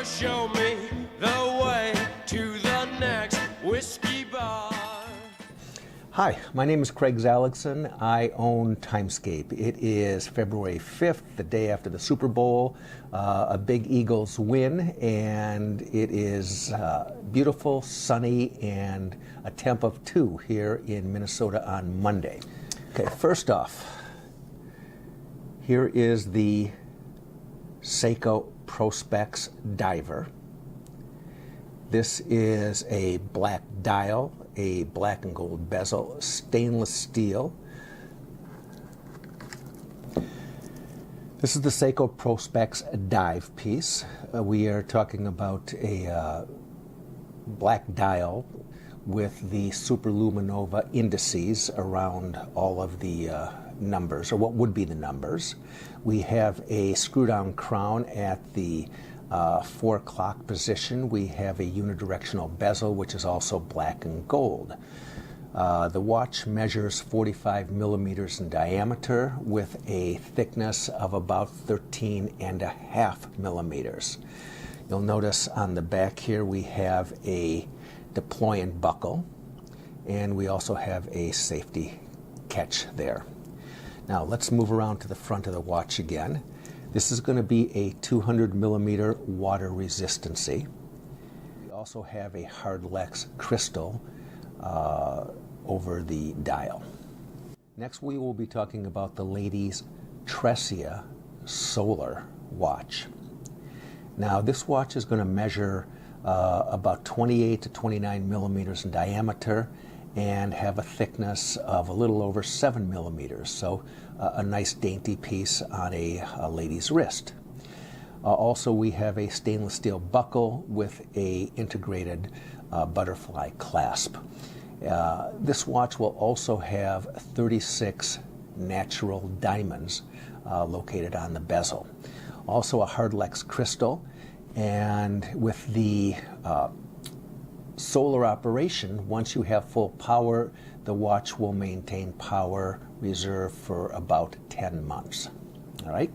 show me the way to the next whiskey bar. Hi, my name is Craig Zalixon. I own TimeScape. It is February 5th, the day after the Super Bowl, a big Eagles win, and it is beautiful, sunny, and a temp of 2 here in Minnesota on Monday. Okay, first off, here is the Seiko Prospex diver. This is a black dial, a black and gold bezel, stainless steel. This is the Seiko Prospex dive piece. We are talking about a black dial with the superluminova indices around all of the numbers, or what would be the numbers. We have a screw-down crown at the 4 o'clock position. We have a unidirectional bezel, which is also black and gold. The watch measures 45 millimeters in diameter with a thickness of about 13.5 millimeters. You'll notice on the back here we have a deployant buckle, and we also have a safety catch there. Now let's move around to the front of the watch again. This is going to be a 200 millimeter water resistancy. We also have a hardlex crystal over the dial. Next we will be talking about the ladies' Tressia solar watch. Now this watch is going to measure about 28 to 29 millimeters in diameter and have a thickness of a little over 7 millimeters, so a nice dainty piece on a lady's wrist. Also we have a stainless steel buckle with a integrated butterfly clasp. This watch will also have 36 natural diamonds located on the bezel. Also a hardlex crystal, and with the solar operation, once you have full power, the watch will maintain power reserve for about 10 months. All right.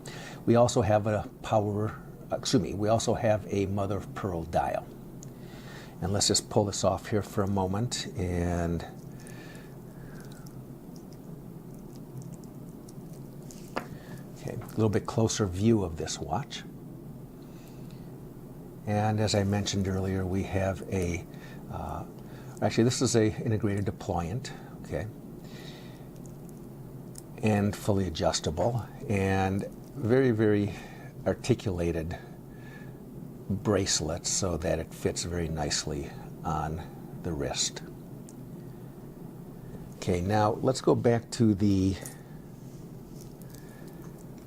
We also have we also have a mother of pearl dial. And let's just pull this off here for a moment and okay, a little bit closer view of this watch. And as I mentioned earlier, we have a actually this is a integrated deployant, okay, and fully adjustable, and very, very articulated bracelet so that it fits very nicely on the wrist. Okay, now let's go back to the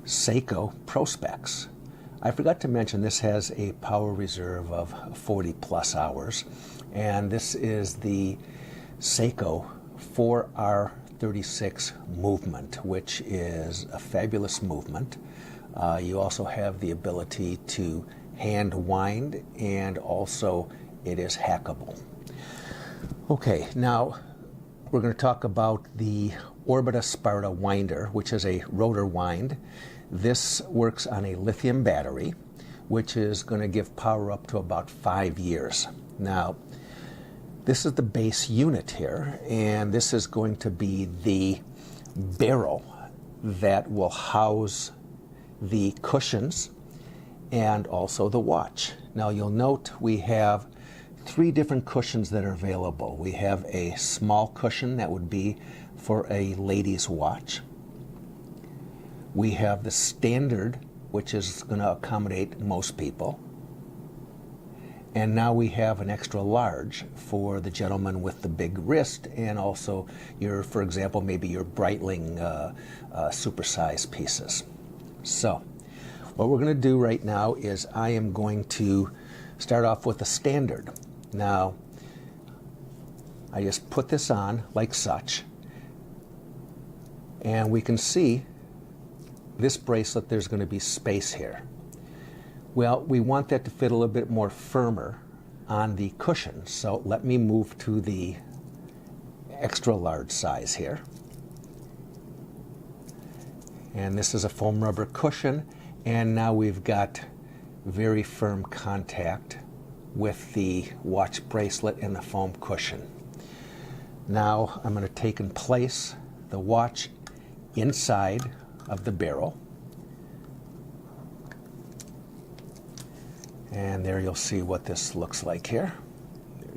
Seiko Prospex. I forgot to mention this has a power reserve of 40 plus hours, and this is the Seiko 4R36 movement, which is a fabulous movement. You also have the ability to hand wind, and also it is hackable. Okay, now we're going to talk about the Orbita Sparta winder, which is a rotor wind. This works on a lithium battery, which is going to give power up to about 5 years. Now, this is the base unit here, and this is going to be the barrel that will house the cushions and also the watch. Now you'll note we have 3 different cushions that are available. We have a small cushion that would be for a lady's watch. We have the standard, which is going to accommodate most people. And now we have an extra large for the gentleman with the big wrist, and also your, for example, maybe your Breitling supersized pieces. So what we're going to do right now is I am going to start off with a standard. Now I just put this on like such, and we can see this bracelet, there's going to be space here. Well, we want that to fit a little bit more firmer on the cushion, so let me move to the extra large size here. And this is a foam rubber cushion, and now we've got very firm contact with the watch bracelet and the foam cushion. Now I'm going to take and place the watch inside of the barrel. And there you'll see what this looks like here.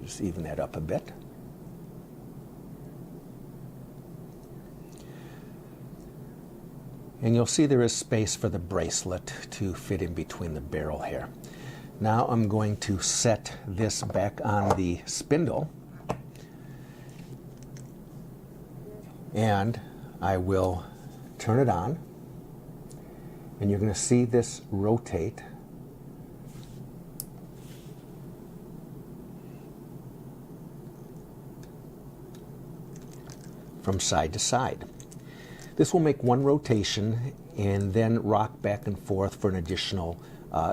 Just even that up a bit. And you'll see there is space for the bracelet to fit in between the barrel here. Now I'm going to set this back on the spindle, and I will turn it on, and you're going to see this rotate from side to side. This will make one rotation and then rock back and forth for an additional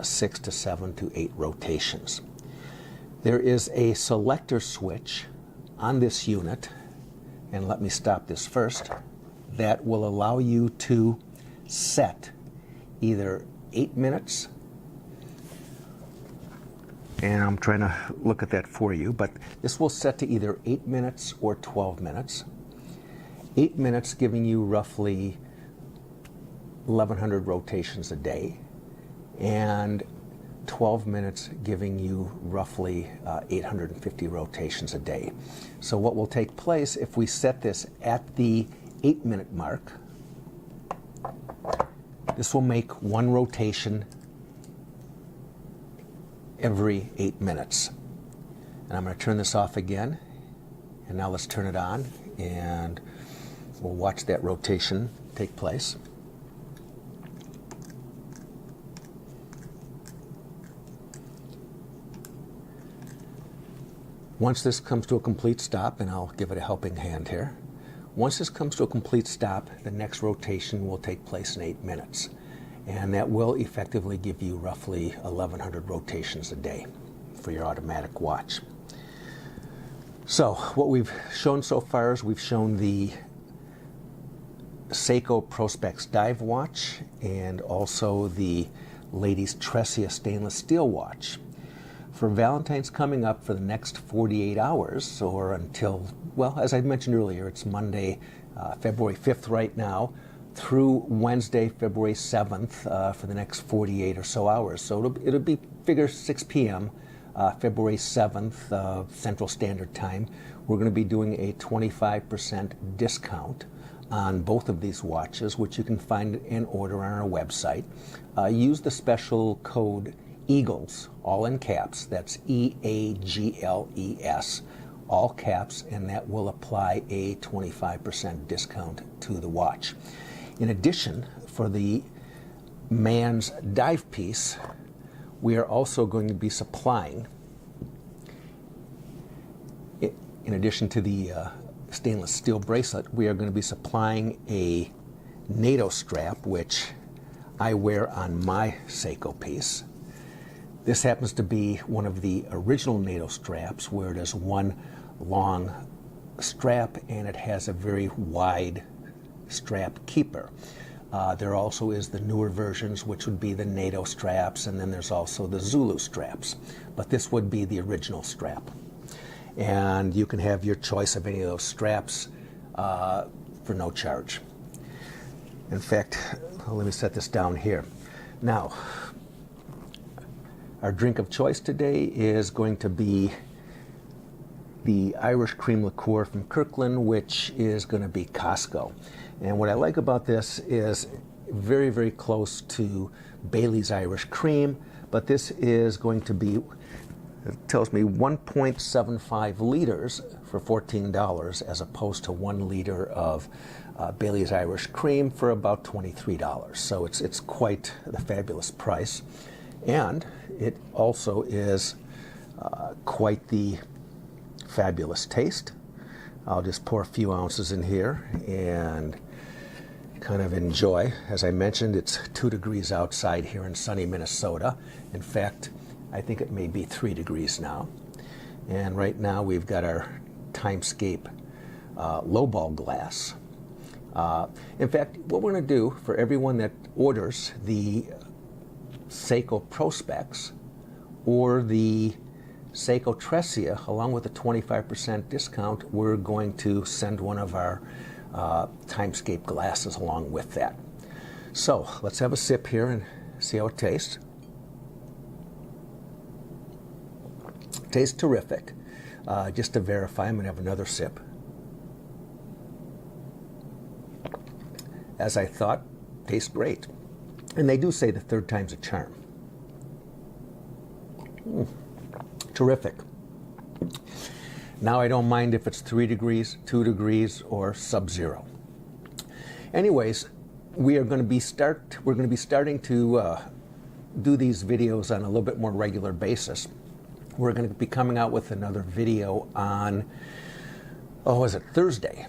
6 to 7 to 8 rotations. There is a selector switch on this unit, and let me stop this first, that will allow you to set either 8 minutes, and I'm trying to look at that for you, but this will set to either 8 minutes or 12 minutes. 8 minutes giving you roughly 1,100 rotations a day, and 12 minutes giving you roughly 850 rotations a day. So what will take place if we set this at the 8-minute mark, this will make one rotation every 8 minutes. And I'm going to turn this off again, and now let's turn it on, and we'll watch that rotation take place. Once this comes to a complete stop, and I'll give it a helping hand here, once this comes to a complete stop, the next rotation will take place in 8 minutes. And that will effectively give you roughly 1,100 rotations a day for your automatic watch. So what we've shown so far is we've shown the Seiko Prospex dive watch and also the ladies' Tressia stainless steel watch. For Valentine's coming up for the next 48 hours, or until, well, as I mentioned earlier, it's Monday, February 5th right now, through Wednesday, February 7th, for the next 48 or so hours. So it'll be, figure 6 p.m., February 7th, Central Standard Time. We're going to be doing a 25% discount on both of these watches, which you can find and order on our website. Use the special code EAGLES, all in caps. That's EAGLES, all caps, and that will apply a 25% discount to the watch. In addition, for the man's dive piece, we are also going to be supplying, in addition to the stainless steel bracelet, we are going to be supplying a NATO strap, which I wear on my Seiko piece. This happens to be one of the original NATO straps, where it is one long strap and it has a very wide strap keeper. There also is the newer versions, which would be the NATO straps, and then there's also the Zulu straps. But this would be the original strap. And you can have your choice of any of those straps for no charge. In fact, let me set this down here. Now, our drink of choice today is going to be the Irish cream liqueur from Kirkland, which is going to be Costco. And what I like about this is very, very close to Bailey's Irish Cream, but this is going to be, it tells me 1.75 liters for $14 as opposed to 1 liter of Bailey's Irish Cream for about $23. So it's quite the fabulous price. And it also is quite the fabulous taste. I'll just pour a few ounces in here and kind of enjoy. As I mentioned, it's 2 degrees outside here in sunny Minnesota. In fact, I think it may be 3 degrees now. And right now we've got our TimeScape lowball glass. In fact, what we're going to do for everyone that orders the Seiko Prospex or the Seiko Tressia, along with a 25% discount, we're going to send one of our TimeScape glasses along with that. So let's have a sip here and see how it tastes. Tastes terrific. Just to verify, I'm going to have another sip. As I thought, tastes great. And they do say the third time's a charm. Terrific. Now I don't mind if it's 3 degrees, 2 degrees, or sub-zero. Anyways, we're going to be starting to do these videos on a little bit more regular basis. We're going to be coming out with another video on, Thursday?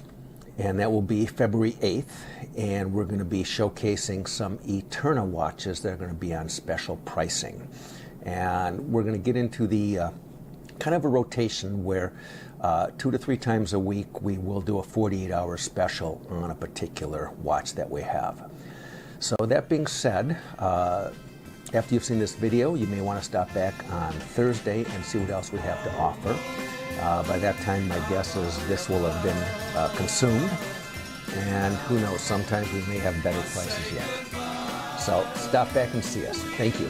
And that will be February 8th, and we're going to be showcasing some Eterna watches that are going to be on special pricing. And we're going to get into the kind of a rotation where 2 to 3 times a week we will do a 48-hour special on a particular watch that we have. So that being said, after you've seen this video, you may want to stop back on Thursday and see what else we have to offer. By that time, my guess is this will have been consumed, and who knows, sometimes we may have better prices yet. So stop back and see us. Thank you.